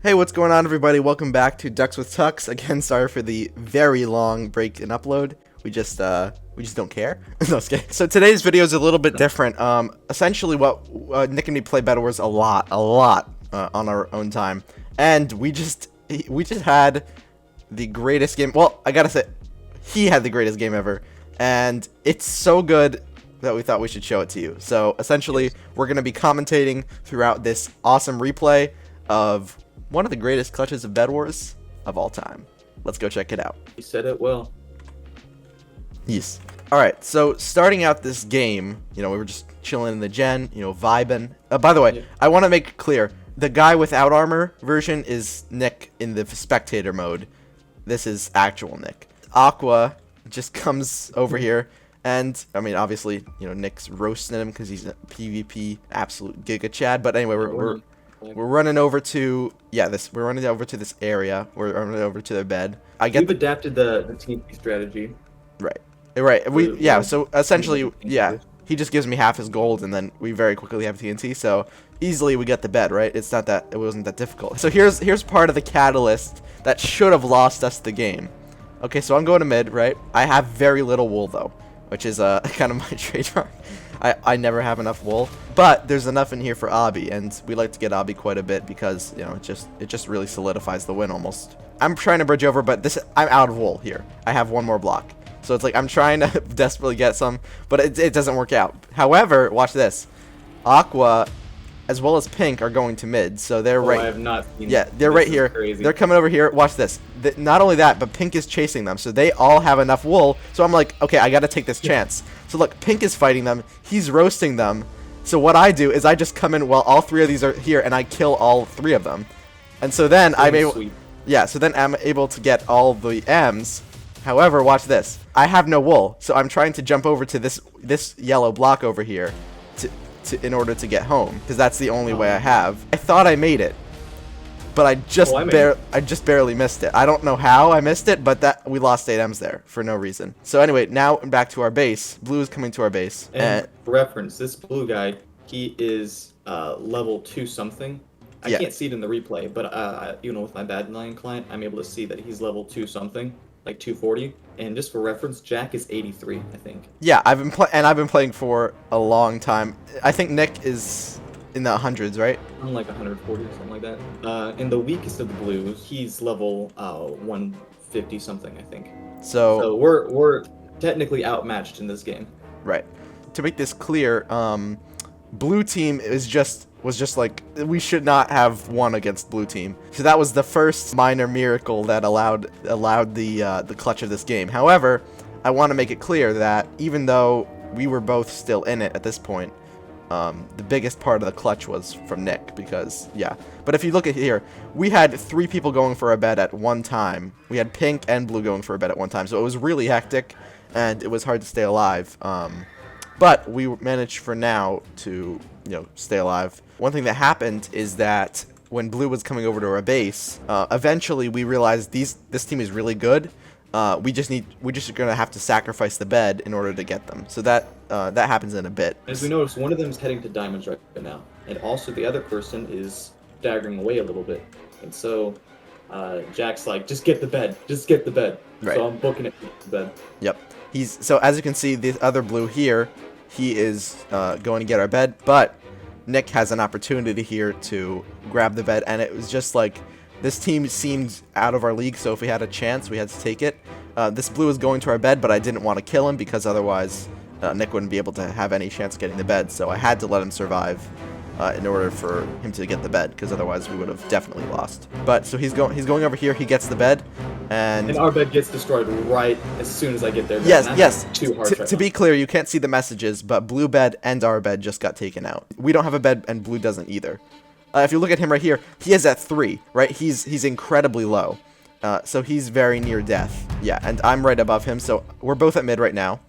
Hey, what's going on, everybody? Welcome back to Ducks with Tucks. Again, sorry for the very long break in upload. We just don't care. No, just kidding. So today's video is a little bit different. Essentially, what Nick and me play Bedwars a lot on our own time, and we just had the greatest game. Well, I gotta say, he had the greatest game ever, and it's so good that we thought we should show it to you. So essentially, we're gonna be commentating throughout this awesome replay of one of the greatest clutches of Bedwars of all time. Let's go check it out. You said it well. Yes. Alright, so starting out this game, we were just chilling in the gen, vibing. By the way, Yeah. I want to make it clear, the guy without armor version is Nick in the spectator mode. This is actual Nick. Aqua just comes over here, and, I mean, obviously, Nick's roasting him because he's a PvP absolute giga chad, but anyway, we're running over to we're running over to this area. We're running over to their bed. We've adapted the TP strategy. Right. So essentially, he just gives me half his gold, and then we very quickly have TNT. So easily we get the bed. Right? It wasn't that difficult. So here's part of the catalyst that should have lost us the game. Okay, so I'm going to mid. Right? I have very little wool though, which is kind of my trademark. I never have enough wool, but there's enough in here for Obby, and we like to get Obby quite a bit because it just really solidifies the win almost. I'm trying to bridge over, but I'm out of wool here. I have one more block, so it's like I'm trying to desperately get some, but it doesn't work out. However, watch this. Aqua, as well as Pink, are going to mid, so they're right. I have not seen They're right here. Crazy. They're coming over here. Watch this. Not only that, but Pink is chasing them, so they all have enough wool. So I'm like, okay, I gotta take this chance. So look, Pink is fighting them. He's roasting them. So what I do is I just come in while all three of these are here, and I kill all three of them. And so then I'm able, so then I'm able to get all the M's. However, watch this. I have no wool, so I'm trying to jump over to this yellow block over here in order to get home, because that's the only way I have. I thought I made it, but I just barely missed it. I don't know how I missed it, but we lost 8 M's there for no reason. So anyway, now back to our base. Blue is coming to our base. And for reference, this blue guy, he is level 2 something. I can't see it in the replay, but with my Badlion client, I'm able to see that he's level 2 something, like 240. And just for reference, Jack is 83, I think. Yeah, I've been playing for a long time. I think Nick is in the hundreds, right? I'm like 140 or something like that. And the weakest of the blues, he's level 150 something, I think. So we're technically outmatched in this game. Right. To make this clear, blue team was just like, we should not have won against blue team. So that was the first minor miracle that allowed the clutch of this game. However, I want to make it clear that even though we were both still in it at this point, the biggest part of the clutch was from Nick, because but if you look at here, we had 3 people going for a bed at one time. We had Pink and Blue going for a bed at one time, so it was really hectic and it was hard to stay alive. But we managed for now to stay alive. One thing that happened is that when Blue was coming over to our base, eventually we realized this team is really good. We're just gonna have to sacrifice the bed in order to get them. So that happens in a bit. As we notice, one of them is heading to diamonds right now, and also the other person is staggering away a little bit. And so Jack's like, just get the bed. Right. So I'm booking it for the bed. Yep. So as you can see, the other blue here, he is going to get our bed, but Nick has an opportunity here to grab the bed, and it was just like, this team seemed out of our league, so if we had a chance, we had to take it. This blue is going to our bed, but I didn't want to kill him because otherwise Nick wouldn't be able to have any chance of getting the bed, so I had to let him survive in order for him to get the bed, because otherwise we would have definitely lost. But so he's going over here, he gets the bed, and our bed gets destroyed right as soon as I get there. Yes. To be clear, you can't see the messages, but blue bed and our bed just got taken out. We don't have a bed, and blue doesn't either. If you look at him right here, he is at 3, right? He's incredibly low. So he's very near death. Yeah, and I'm right above him, so we're both at mid right now.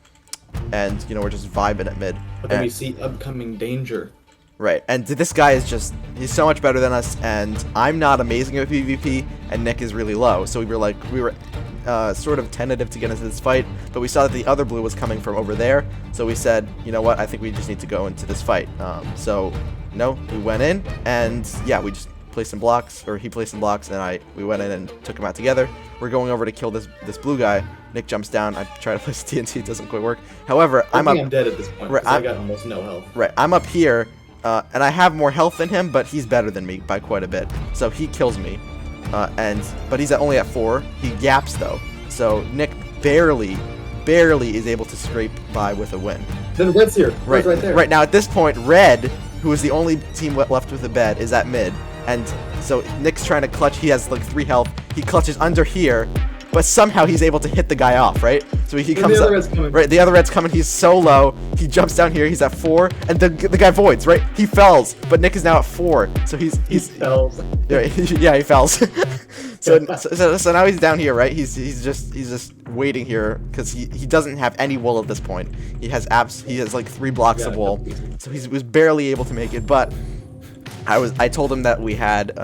And, we're just vibing at mid. But then we see upcoming danger. Right, and this guy is he's so much better than us, and I'm not amazing at PvP, and Nick is really low. So we were sort of tentative to get into this fight, but we saw that the other blue was coming from over there, so we said, you know what, I think we just need to go into this fight. So we went in, and yeah, we just placed some blocks, or he placed some blocks, and we went in and took him out together. We're going over to kill this blue guy. Nick jumps down. I try to place TNT. It doesn't quite work. However, I'm dead at this point. Right, I got almost no health. Right, I'm up here, and I have more health than him, but he's better than me by quite a bit. So he kills me, but he's only at 4. He gaps though. So Nick barely is able to scrape by with a win. Then Red's here. Right, right there. Right now, at this point, Red, who is the only team left with a bed, is at mid. And so Nick's trying to clutch. He has like 3 health. He clutches under here, but somehow he's able to hit the guy off, right? So he comes up. Right, the other red's coming. He's so low. He jumps down here. He's at 4, and the guy voids, right? He fells, but Nick is now at 4. So he fells. Yeah, he fells. so now he's down here, right? He's just waiting here because he doesn't have any wool at this point. He has like 3 blocks of wool, so he was barely able to make it. But I told him that we had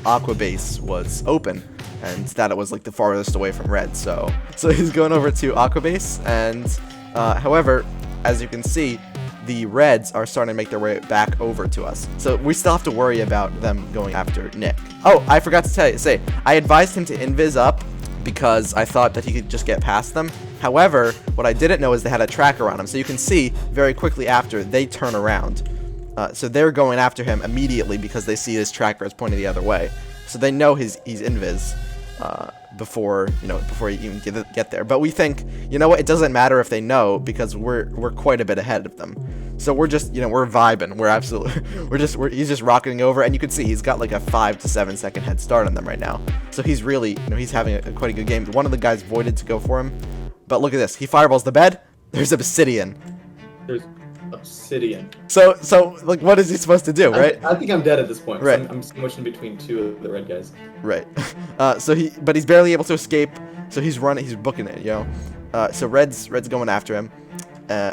Aqua Base was open, and that it was like the farthest away from Red. So he's going over to Aqua Base, and however, as you can see, the Reds are starting to make their way back over to us. So we still have to worry about them going after Nick. Oh, I forgot to say, I advised him to invis up because I thought that he could just get past them. However, what I didn't know is they had a tracker on him. So you can see very quickly after they turn around. So they're going after him immediately because they see his tracker is pointing the other way. So they know he's invis before he even get there. But we think, you know what, it doesn't matter if they know because we're quite a bit ahead of them. So we're just, we're vibing. We're absolutely he's just rocketing over, and you can see he's got like a 5 to 7 second head start on them right now. So he's really, he's having quite a good game. One of the guys voided to go for him, but look at this. He fireballs the bed. There's Obsidian. There's Obsidian. So like, what is he supposed to do, right? I think I'm dead at this point. Right. I'm sandwiched in between 2 of the red guys. Right. But he's barely able to escape. So he's running. He's booking it, So Red's going after him.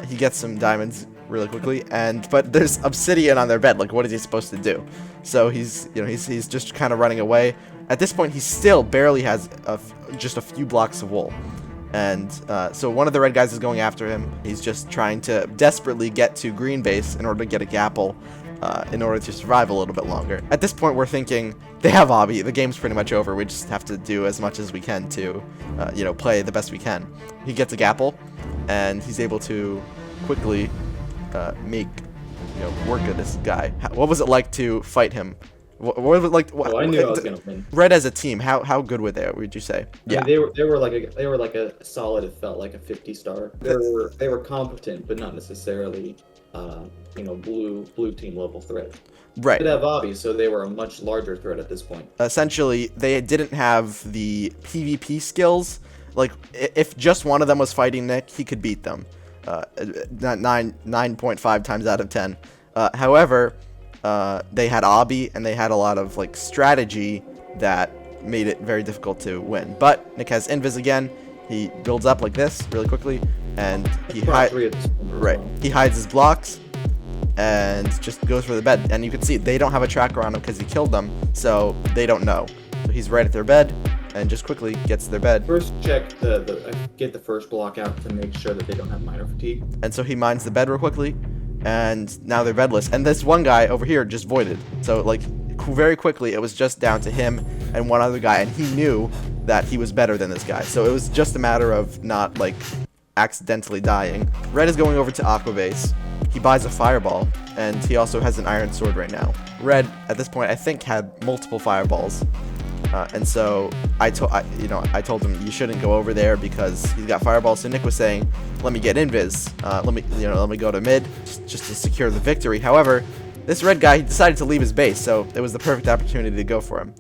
He gets some diamonds really quickly, but there's Obsidian on their bed. Like, what is he supposed to do? So he's just kind of running away. At this point, he still barely has just a few blocks of wool. And so one of the red guys is going after him. He's just trying to desperately get to green base in order to get a gapple, in order to survive a little bit longer. At this point, we're thinking they have Obby. The game's pretty much over. We just have to do as much as we can to, play the best we can. He gets a gapple, and he's able to quickly make work of this guy. What was it like to fight him? What was it like? I knew I was gonna win. Red as a team, how good were they? Would you say? Yeah, I mean, they were like a solid. It felt like a 50-star. They were competent, but not necessarily, blue team level threat. Right. They did have Obby, so they were a much larger threat at this point. Essentially, they didn't have the PvP skills. Like, if just one of them was fighting Nick, he could beat them. 9.5 times out of 10. However, they had Obby, and they had a lot of like strategy that made it very difficult to win. But Nick has invis again. He builds up like this really quickly, and he hides his blocks and just goes for the bed. And you can see they don't have a tracker on him because he killed them, so they don't know. So he's right at their bed and just quickly gets to their bed. First check get the first block out to make sure that they don't have minor fatigue. And so he mines the bed real quickly, and now they're bedless. And this one guy over here just voided. So like very quickly, it was just down to him and one other guy, and he knew that he was better than this guy. So it was just a matter of not like accidentally dying. Red is going over to Aqua Base. He buys a fireball, and he also has an iron sword right now. Red at this point, I think, had multiple fireballs. And so I told him you shouldn't go over there because he's got fireballs. So Nick was saying, "Let me get invis. Let me go to mid just to secure the victory." However, this red guy, he decided to leave his base, so it was the perfect opportunity to go for him.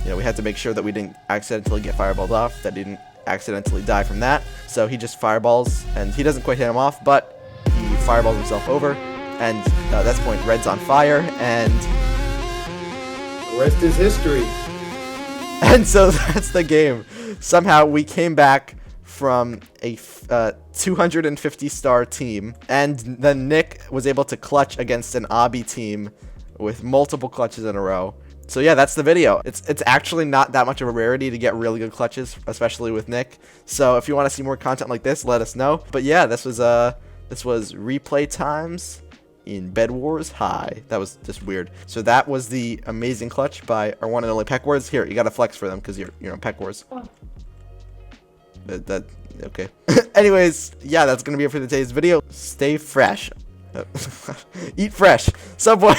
We had to make sure that we didn't accidentally get fireballed off, that he didn't accidentally die from that. So he just fireballs, and he doesn't quite hit him off, but he fireballs himself over. And at that point, Red's on fire, and the rest is history. And so that's the game. Somehow we came back from a 250-star team, and then Nick was able to clutch against an Obby team with multiple clutches in a row. So yeah, that's the video. It's actually not that much of a rarity to get really good clutches, especially with Nick. So if you want to see more content like this, let us know. But yeah, this was replay times, in Bedwars High. That was just weird. So that was the amazing clutch by our one and only Peck Wars. Here, you gotta flex for them because you're on Peck Wars. Okay. Anyways, yeah, that's gonna be it for today's video. Stay fresh. Eat fresh. Subway.